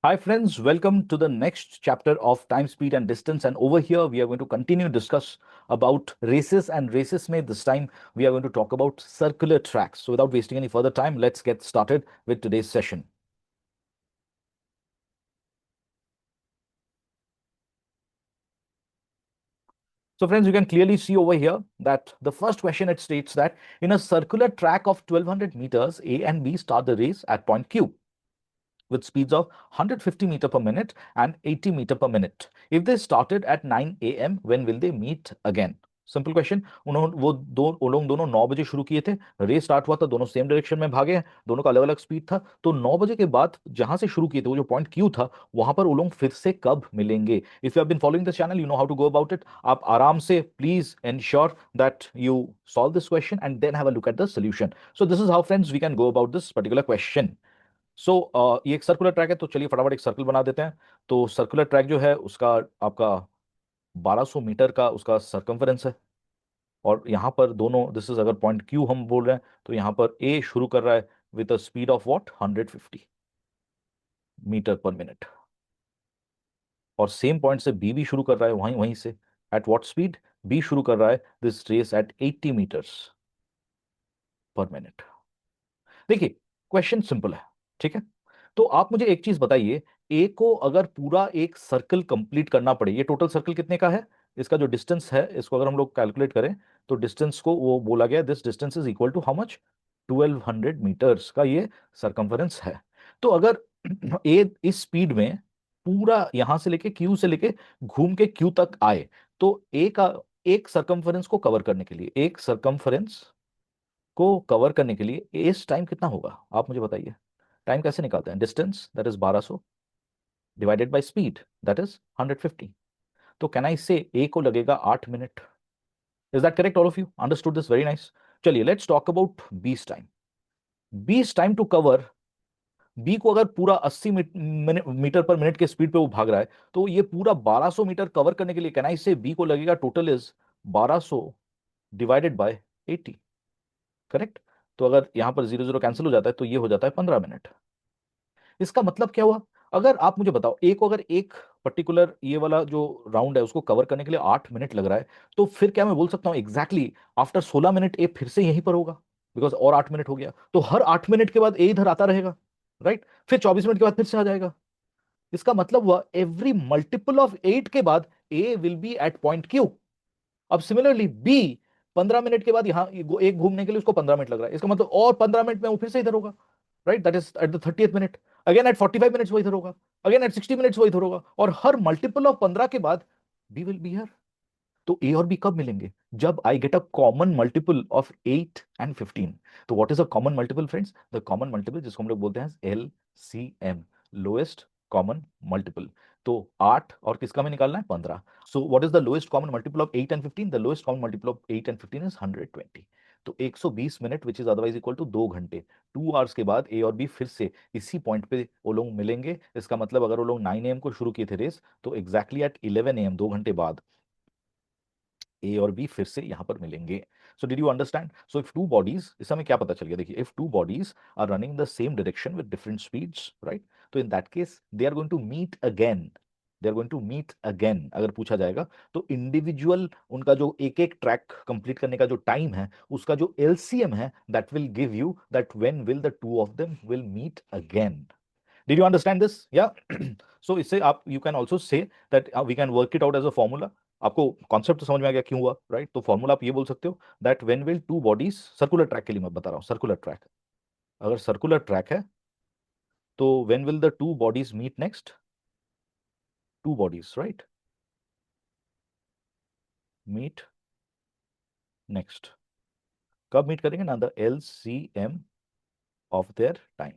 Hi, friends. Welcome to the next chapter of time, speed, and distance. And over here, we are going to continue discuss about races and races. May this time we are going to talk about circular tracks. So, without wasting any further time, let's get started with today's session. So, friends, you can clearly see over here that the first question it states that in a circular track of 1200 meters, A and B start the race at point Q with speeds of 150 meter per minute and 80 meter per minute. If they started at 9 a.m., when will they meet again? Simple question. उन्होंने वो लोग दोनों 9 बजे शुरू किए थे। Race start हुआ था, दोनों सेम डायरेक्शन में भागे हैं, दोनों का अलग अलग स्पीड था। तो 9 बजे के बाद जहां से शुरू किए थे, वो जो पॉइंट क्यू था, वहां पर वो लोग फिर से कब मिलेंगे? If you have been following this channel, you know how to go about it. आप आराम से please ensure that you solve this question and then have a look at the solution. So this is how friends we can go about this particular question. ये एक circular track है, तो चलिए फटाफट एक सर्कल बना देते हैं। तो सर्कुलर ट्रैक जो है उसका आपका 1200 मीटर का उसका सरकमफेरेंस है। और यहाँ पर दोनों, दिस इज अगर पॉइंट क्यू हम बोल रहे हैं, तो यहाँ पर ए शुरू कर रहा है with a speed of what 150 metre per minute, और सेम पॉइंट से बी भी शुरू कर रहा है वहीं वहीं से। At what speed? बी शुरू कर रहा है this race at 80 metres per minute. देखिए, क्वेश्चन सिंपल है, ठीक है। तो आप मुझे एक चीज बताइए, ए को अगर पूरा एक सर्कल कंप्लीट करना पड़े, ये टोटल सर्कल कितने का है? इसका जो डिस्टेंस है, इसको अगर हम लोग कैलकुलेट करें, तो डिस्टेंस को वो बोला गया this distance is equal to how much? 1200 metres का ये सरकमफेरेंस है। तो अगर ए इस स्पीड में पूरा यहां से लेके क्यू से लेके घूम के क्यू तक आए, तो ए का एक सरकमफेरेंस को कवर करने के लिए, एक सरकमफेरेंस को कवर करने के लिए एस टाइम कितना होगा? आप मुझे बताइए। टाइम कैसे निकालते हैं? Distance that is 1200 divided by speed that is 150। तो कैन आई से ए को लगेगा 8 minute. Is that correct? All of you understood this? Very nice. चलिए लेट्स टॉक अबाउट बीस टाइम। बीस टाइम टू कवर, बी को अगर पूरा 80 मीटर पर मिनट के स्पीड पे वो भाग रहा है, तो ये पूरा 1200 मीटर कवर करने के लिए कैन आई से बी को लगेगा total is 1200 divided by 80। Correct? तो अगर यहां पर जीरो जीरो कैंसिल हो जाता है, तो ये हो जाता है 15 मिनट। इसका मतलब क्या हुआ? अगर आप मुझे बताओ, ए को अगर एक पर्टिकुलर ये वाला जो राउंड है उसको कवर करने के लिए 8 मिनट लग रहा है, तो फिर क्या मैं बोल सकता हूँ एग्जैक्टली आफ्टर 16 मिनट ए फिर से यहीं पर होगा? बिकॉज और 8 मिनट हो गया, तो हर 8 मिनट के बाद ए इधर आता रहेगा, राइट? फिर 24 मिनट के बाद फिर से आ जाएगा। इसका मतलब हुआ एवरी मल्टीपल ऑफ 8 के बाद A will be at point Q. अब सिमिलरली बी 15 मिनट के बाद यहाँ एक घूमने के लिए उसको 15 मिनट लग रहा है, इसका मतलब और 15 मिनट में वो फिर से इधर होगा, right? That is at the 30th minute. Again at 45 minutes वो इधर होगा, अगेन एट 60 मिनट्स वो इधर होगा, और हर मल्टीपल ऑफ 15 के बाद बी विल बी हियर। तो ए और बी कब मिलेंगे? जब I get a common multiple of 8 and 15। तो what is a common multiple friends? The common multiple जिसको हम लोग बोलते हैं L C M, lowest common multiple. तो 8 और किसका में निकालना है? 15। So what is the lowest common multiple of 8 and 15? The lowest common multiple of 8 and 15 is 120। तो 120 minute which is otherwise equal to 2 घंटे। 2 आवर्स के बाद ए और बी फिर से इसी पॉइंट पे वो लोग मिलेंगे। इसका मतलब अगर वो लोग 9 AM को शुरू किए थे रेस, तो एग्जैक्टली एट 11 AM, 2 घंटे बाद ए और बी फिर से यहां पर मिलेंगे। So did you understand? So if two bodies, इस समय क्या पता चल गया? देखिए, if two bodies are running the same direction with different speeds, right, तो in that case they are going to meet again. They are going to meet again अगर पूछा जाएगा, तो इंडिविजुअल उनका जो एक एक ट्रैक कंप्लीट करने का जो टाइम है, उसका जो एलसीएम है, that will give you that when will the two of them will meet again. Did you understand this? या सो इससे आप, you can also say that we can work it out as a formula. आपको concept समझ में आ गया क्यों हुआ, right? तो फॉर्मूला आप ये बोल सकते हो that when will two bodies, circular track के लिए मैं बता रहा हूँ, सर्कुलर ट्रैक, अगर सर्कुलर ट्रैक है, तो when will the two bodies meet next? Two bodies, right, meet next. कब मीट करेंगे ना? The L C M of their time,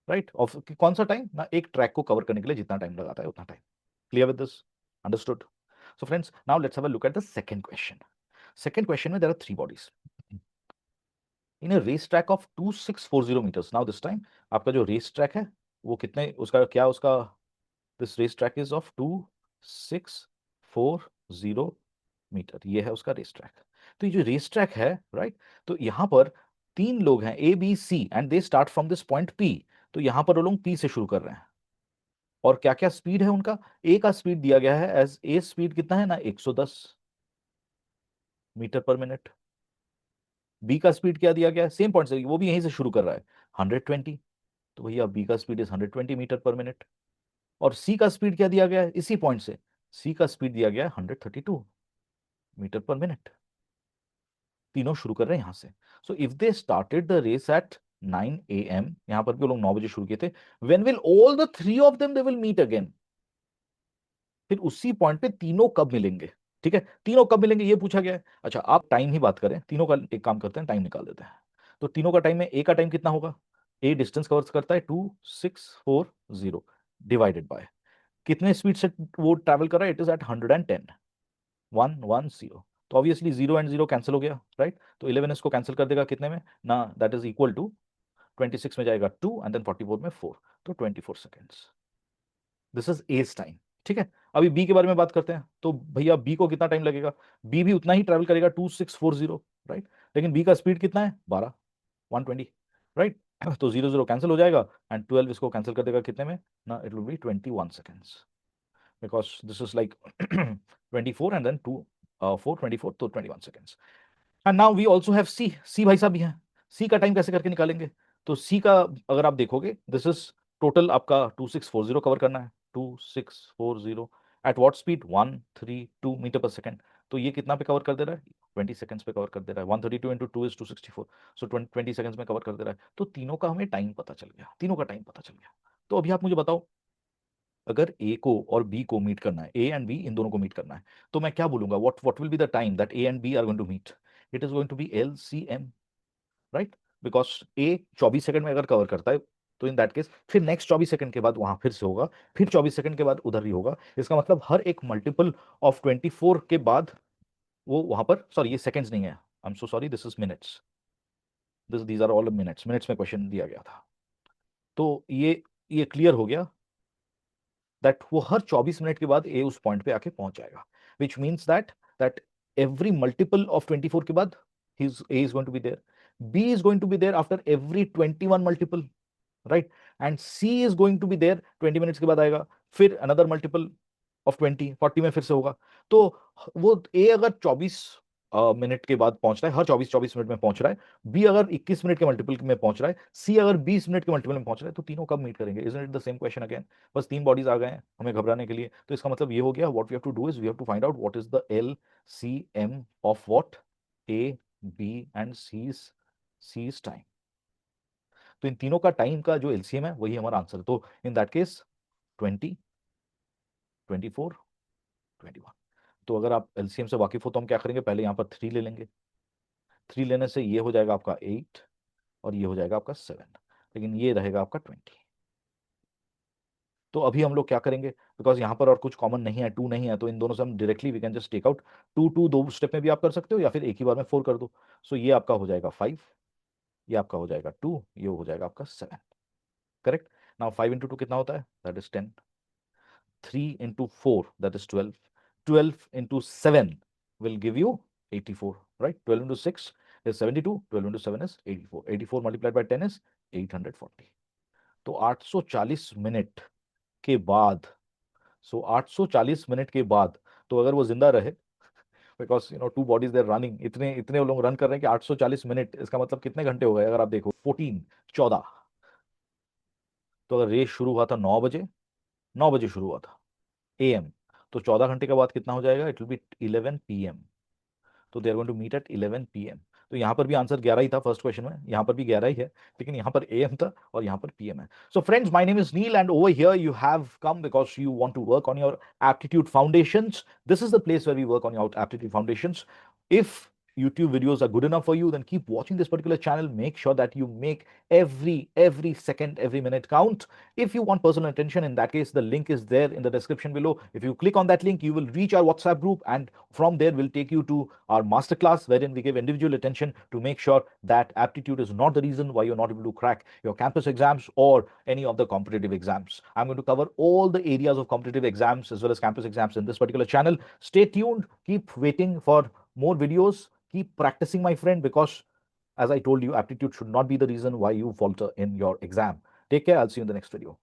right? Of कौन सा टाइम ना? एक ट्रैक को कवर करने के लिए जितना टाइम लगाता है उतना time. Clear with this? Understood? So friends, now let's have a look at the second question. Second question में there are three bodies in a race track of 2640 metres. Now this time आपका जो race track है, वो कितने, उसका क्या, उसका this race track is of 2640 metre, ये है उसका रेस ट्रैक। तो ये जो रेस ट्रैक है, राइट, तो यहां पर तीन लोग हैं A B C and they start from this point P. तो यहां पर वो लोग पी से शुरू कर रहे हैं। और क्या क्या स्पीड है उनका? ए का स्पीड दिया गया है एज ए स्पीड कितना है ना, 110 मीटर पर मिनट। बी का स्पीड क्या दिया गया है, सेम पॉइंट से, वो भी यहीं से शुरू कर रहा है, 120। तो भैया बी का speed is 120 metre per minute. और सी का स्पीड क्या दिया गया है इसी पॉइंट से, सी का स्पीड दिया गया है 132 मीटर पर मिनट। तीनों शुरू कर रहे हैं यहां से। So if they started the race at 9 AM, यहां पर भी वो लोग 9 बजे शुरू किए थे, when will all the three of them they will meet again? फिर उसी पॉइंट पे तीनों कब मिलेंगे? ठीक है, तीनों कब मिलेंगे ये पूछा गया है। अच्छा, आप टाइम ही बात करें, तीनों का एक काम करते हैं, टाइम निकाल देते हैं। तो तीनों का टाइम है, ए का टाइम कितना होगा? ए डिस्टेंस कवर करता है 2640, डिवाइडेड बाय कितने स्पीड से वो ट्रैवल कर रहा है, इट इज एट 110, 110। तो obviously zero and zero cancel हो गया, राइट? तो 11 इसको कैंसिल कर देगा कितने में ना, दैट इज इक्वल टू 26 में जाएगा 2 एंड देन 44 में 4, तो 24 seconds. This is as time. ठीक है, अभी बी के बारे में बात करते हैं। तो भैया बी को कितना टाइम लगेगा? बी भी उतना ही ट्रैवल करेगा, 2640, राइट? लेकिन बी का स्पीड कितना है, 12, 120, राइट? तो जीरो जीरो कैंसिल हो जाएगा एंड 12 इसको कैंसिल कर देगा कितने में ना, it will be 21 seconds, because this is like 24 and then 2 4 24, तो 21 seconds. And now we also have C, C भाई साहब भी हैं। सी का टाइम कैसे करके निकालेंगे? तो सी का अगर आप देखोगे, दिस इज टोटल आपका 2640 कवर करना है, 2640 एट वॉट स्पीड, 132 मीटर पर सेकेंड। तो ये कितना पे कवर कर दे रहा है, 20 सेकंड्स पे कवर कर दे रहा है। 132 इंटू 2 इज 264, सो 20 सेकंड्स में कवर कर दे रहा है। तो तीनों का हमें टाइम पता चल गया, तीनों का टाइम पता चल गया। तो अभी आप मुझे बताओ, अगर ए को और बी को मीट करना है, ए एंड बी इन दोनों को मीट करना है, तो मैं क्या बोलूंगा, what will be the time that A and B are going to meet? It is going to be LCM, right? Because A 24 second में अगर कवर करता है, तो इन दैट केस फिर नेक्स्ट 24 सेकंड के बाद वहां फिर से होगा, फिर 24 सेकंड के बाद उधर ही होगा। इसका मतलब हर एक मल्टीपल ऑफ 24 के बाद वो वहां पर, सॉरी ये सेकंड्स नहीं है, I am so sorry, this is minutes, these are all minutes, minutes में क्वेश्चन दिया गया था। तो ये क्लियर हो गया दैट वो हर 24 मिनट के बाद ए उस पॉइंट पे आके पहुंच जाएगा, which means that every multiple of 24 के बाद his A is going to be there, B is going to be there after every 21 multiple, right? And C is going to be there 20 minutes के बाद आएगा, फिर another multiple of 20, 40 में फिर से होगा। तो वो ए अगर 24 मिनट के बाद पहुंच रहा है, हर 24 मिनट में पहुंच रहा है, बी अगर 21 मिनट के मल्टीपल में पहुंच रहा है, सी अगर 20 मिनट के मल्टीपल में पहुंच रहा है, तो तीनों कब मीट करेंगे? Isn't it the same question again? बस तीन बॉडीज आ गए हैं हमें घबराने के लिए। तो इसका मतलब ये हो गया, what we have to do is we have to find out what is the LCM of what, A, B and C's time. तो इन तीनों का टाइम का जो LCM है वही हमारा आंसर है। तो इन दैट केस 20, 24, 21। तो अगर आप LCM से वाकिफ हो तो हम क्या करेंगे, पहले यहाँ पर 3 ले लेंगे। 3 लेने से ये हो जाएगा आपका 8 और ये हो जाएगा आपका 7, लेकिन ये रहेगा आपका 20। तो अभी हम लोग क्या करेंगे, बिकॉज यहाँ पर और कुछ कॉमन नहीं है, 2 नहीं है, तो इन दोनों से हम directly we can just take out 2, 2 दो स्टेप में भी आप कर सकते हो या फिर एक ही बार में 4 कर दो। सो ये आपका हो जाएगा 5, ये आपका हो जाएगा 2, ये हो जाएगा आपका 7, करेक्ट? नाउ 5 इंटू 2 कितना होता है, that is 10, 3 into 4, that is 12. 12 into 7 will give you 84, right? 12 into 6 is 72. 12 into 7 is 84. 84 multiplied by 10 is 840. तो 840 मिनट के बाद, 840 मिनट के बाद, तो अगर वो जिंदा रहे, because two bodies there running, इतने इतने वो लोग रन कर रहे हैं कि 840 मिनट, इसका मतलब कितने घंटे हो गए अगर आप देखो, 14, 14। तो अगर रेस शुरू हुआ था 9 बजे, 9 बजे शुरू हुआ था AM, तो 14 घंटे के बाद कितना हो जाएगा, इट विल बी 11 PM। तो they are going to meet at 11 PM। तो यहाँ पर भी आंसर 11 ही था फर्स्ट क्वेश्चन में, यहाँ पर भी 11 ही है, लेकिन यहाँ पर AM था और यहाँ पर PM है। So friends, my name is Neel and over here you have come because you want to work on your aptitude foundations. This is the place where we work on your aptitude foundations. If YouTube videos are good enough for you, then keep watching this particular channel. Make sure that you make every second, every minute count. If you want personal attention, in that case, the link is there in the description below. If you click on that link, you will reach our WhatsApp group, and from there we'll take you to our masterclass wherein we give individual attention to make sure that aptitude is not the reason why you're not able to crack your campus exams or any of the competitive exams. I'm going to cover all the areas of competitive exams as well as campus exams in this particular channel. Stay tuned. Keep waiting for more videos. Keep practicing, my friend, because as I told you, aptitude should not be the reason why you falter in your exam. Take care. I'll see you in the next video.